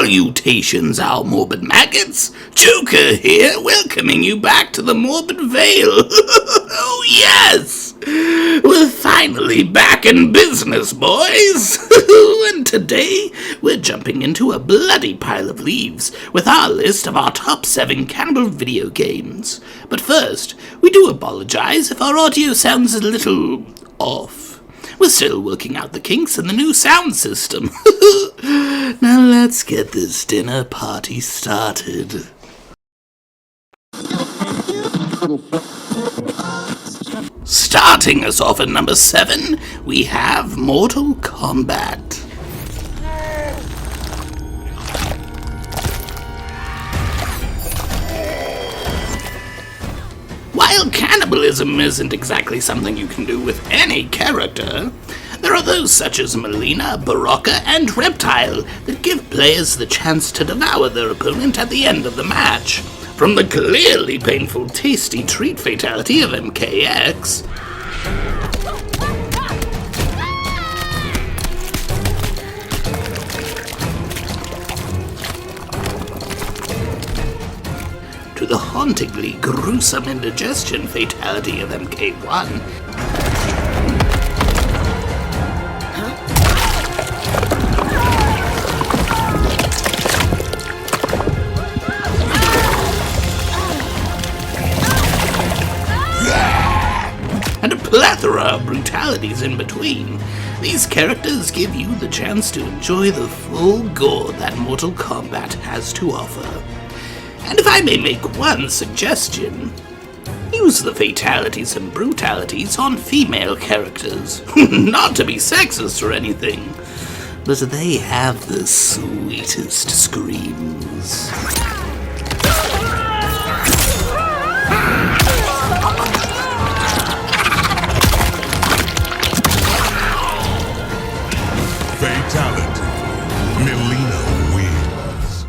Salutations, our Morbid Maggots! Joker here, welcoming you back to the Morbid Vale. Oh yes! We're finally back in business, boys! And today, we're jumping into a bloody pile of leaves with our list of our top 7 Cannibal Video Games. But first, we do apologize if our audio sounds a little off. We're still working out the kinks in the new sound system. Now let's get this dinner party started. Starting us off at number 7, we have Mortal Kombat. While cannibalism isn't exactly something you can do with any character, there are those such as Melina, Baraka, and Reptile that give players the chance to devour their opponent at the end of the match. From the clearly painful tasty treat fatality of MKX, to the hauntingly gruesome indigestion fatality of MK1, and a plethora of brutalities in between. These characters give you the chance to enjoy the full gore that Mortal Kombat has to offer. And if I may make one suggestion, use the fatalities and brutalities on female characters. Not to be sexist or anything, but they have the sweetest screams. Fatality. Melina wins.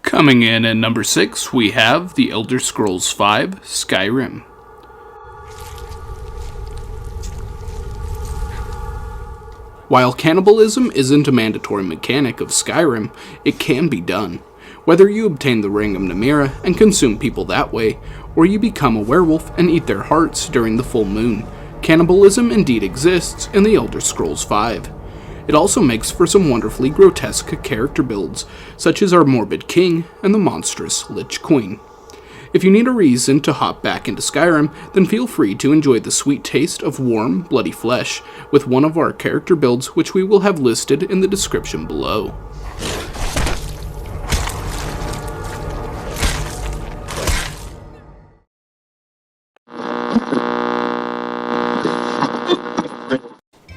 Coming in at number 6, we have The Elder Scrolls V: Skyrim. While cannibalism isn't a mandatory mechanic of Skyrim, it can be done. Whether you obtain the Ring of Namira and consume people that way, or you become a werewolf and eat their hearts during the full moon, cannibalism indeed exists in The Elder Scrolls V. It also makes for some wonderfully grotesque character builds, such as our Morbid King and the monstrous Lich Queen. If you need a reason to hop back into Skyrim, then feel free to enjoy the sweet taste of warm, bloody flesh with one of our character builds, which we will have listed in the description below.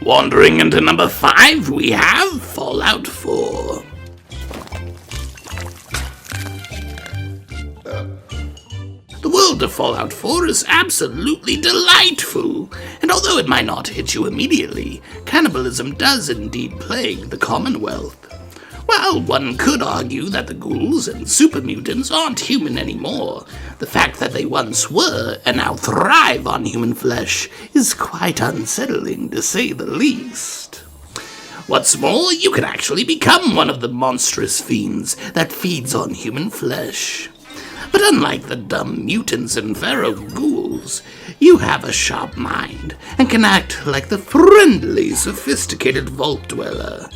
Wandering into number 5, we have Fallout 4. The world of Fallout 4 is absolutely delightful, and although it might not hit you immediately, cannibalism does indeed plague the Commonwealth. While one could argue that the ghouls and super mutants aren't human anymore, the fact that they once were and now thrive on human flesh is quite unsettling, to say the least. What's more, you can actually become one of the monstrous fiends that feeds on human flesh. But unlike the dumb mutants and pharaoh ghouls, you have a sharp mind and can act like the friendly, sophisticated vault dweller.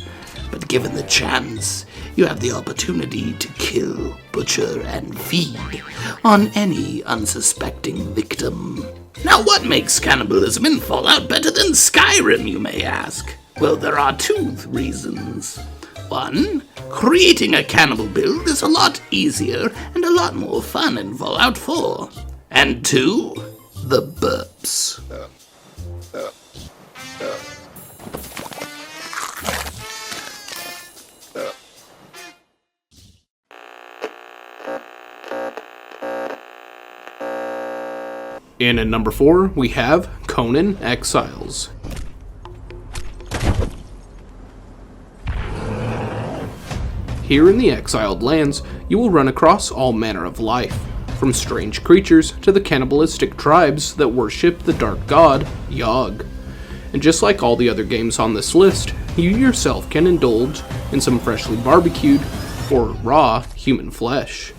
But given the chance, you have the opportunity to kill, butcher, and feed on any unsuspecting victim. Now, what makes cannibalism in Fallout better than Skyrim, you may ask? Well, there are 2 reasons. 1, creating a cannibal build is a lot easier and a lot more fun in Fallout 4. And 2, the burps. In at number 4, we have Conan Exiles. Here in the Exiled Lands, you will run across all manner of life, from strange creatures to the cannibalistic tribes that worship the dark god, Yogg. And just like all the other games on this list, you yourself can indulge in some freshly barbecued, or raw, human flesh.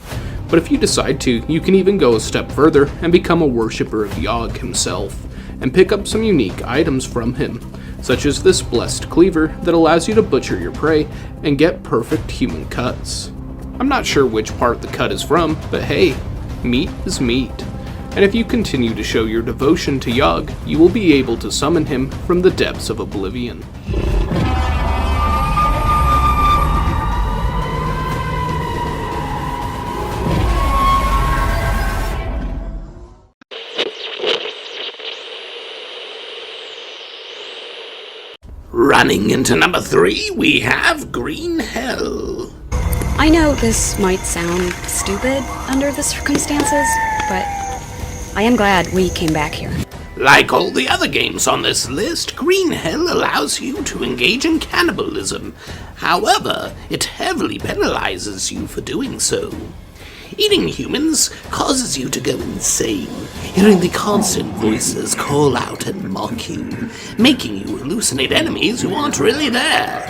But if you decide to, you can even go a step further and become a worshipper of Yogg himself, and pick up some unique items from him, such as this blessed cleaver that allows you to butcher your prey and get perfect human cuts. I'm not sure which part the cut is from, but hey, meat is meat. And if you continue to show your devotion to Yogg, you will be able to summon him from the depths of oblivion. Running into number 3, we have Green Hell. I know this might sound stupid under the circumstances, but I am glad we came back here. Like all the other games on this list, Green Hell allows you to engage in cannibalism. However, it heavily penalizes you for doing so. Eating humans causes you to go insane, hearing the constant voices call out and mock you, making you hallucinate enemies who aren't really there.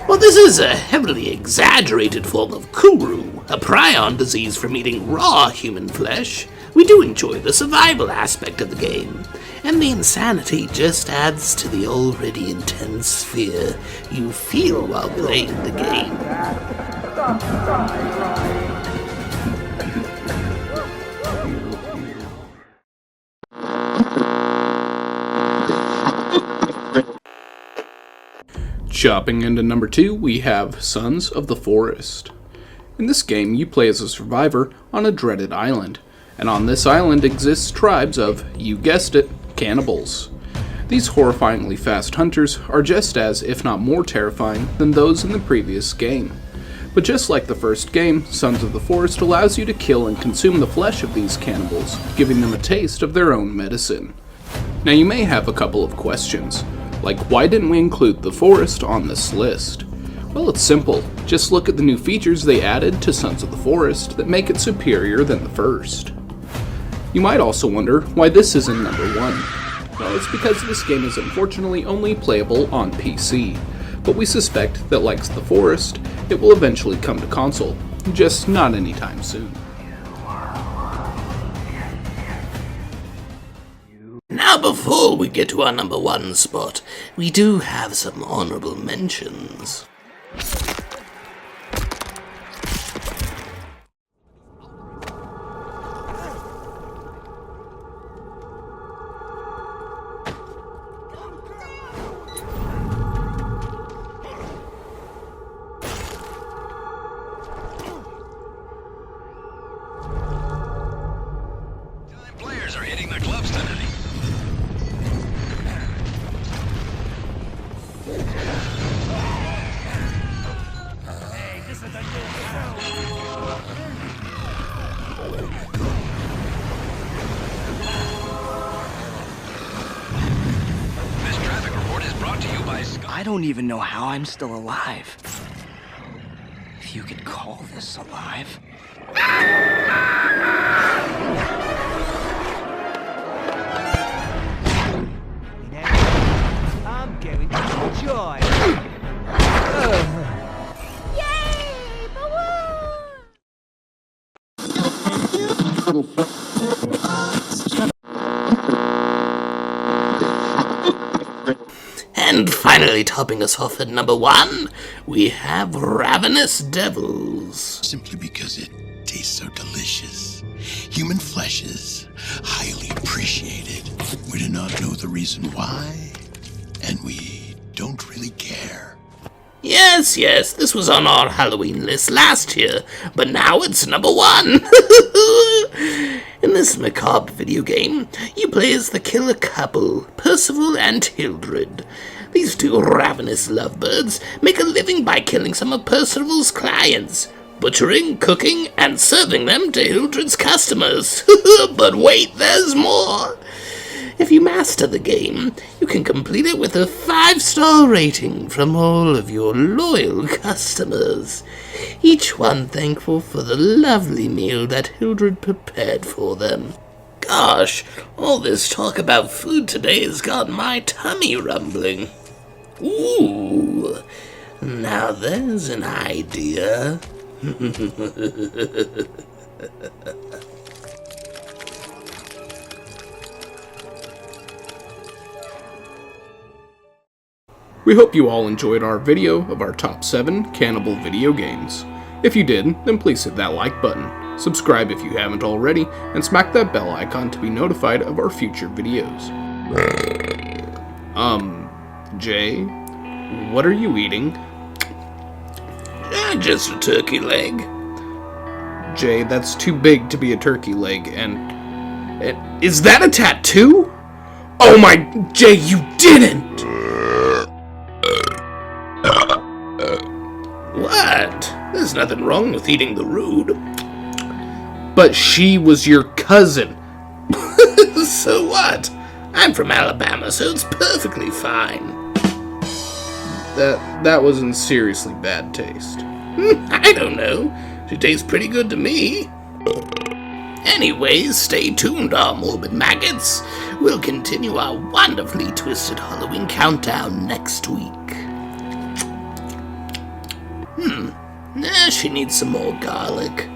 While this is a heavily exaggerated form of kuru, a prion disease from eating raw human flesh, we do enjoy the survival aspect of the game, and the insanity just adds to the already intense fear you feel while playing the game. Chopping into number 2, we have Sons of the Forest. In this game, you play as a survivor on a dreaded island, and on this island exists tribes of, you guessed it, cannibals. These horrifyingly fast hunters are just as, if not more terrifying, than those in the previous game. But just like the first game, Sons of the Forest allows you to kill and consume the flesh of these cannibals, giving them a taste of their own medicine. Now you may have a couple of questions, like why didn't we include the forest on this list? Well, it's simple. Just look at the new features they added to Sons of the Forest that make it superior than the first. You might also wonder why this isn't number 1. Well, it's because this game is unfortunately only playable on PC, but we suspect that like the Forest, it will eventually come to console, just not anytime soon. Now before we get to our number 1 spot, we do have some honorable mentions. Players are hitting their clubs tonight. This traffic report is brought to you by I don't even know how I'm still alive. If you could call this alive. I'm going to joy. And finally topping us off at number 1, we have Ravenous Devils. Simply because it tastes so delicious. Human flesh is highly appreciated. We do not know the reason why, and we don't really care. Yes, this was on our Halloween list last year, but now it's number 1. In this macabre video game, you play as the killer couple, Percival and Hildred. These two ravenous lovebirds make a living by killing some of Percival's clients, butchering, cooking, and serving them to Hildred's customers. But wait, there's more! If you master the game, you can complete it with a 5-star rating from all of your loyal customers, each one thankful for the lovely meal that Hildred prepared for them. Gosh, all this talk about food today has got my tummy rumbling. Ooh, now there's an idea. We hope you all enjoyed our video of our top 7 cannibal video games. If you did, then please hit that like button, subscribe if you haven't already, and smack that bell icon to be notified of our future videos. Jay, what are you eating? Just a turkey leg. Jay, that's too big to be a turkey leg, and is that a tattoo? Oh my, Jay, you didn't! What? There's nothing wrong with eating the rude. But she was your cousin. So what? I'm from Alabama, so it's perfectly fine. That was in seriously bad taste. I don't know. She tastes pretty good to me. Anyways, stay tuned, our Morbid Maggots. We'll continue our wonderfully twisted Halloween countdown next week. She needs some more garlic.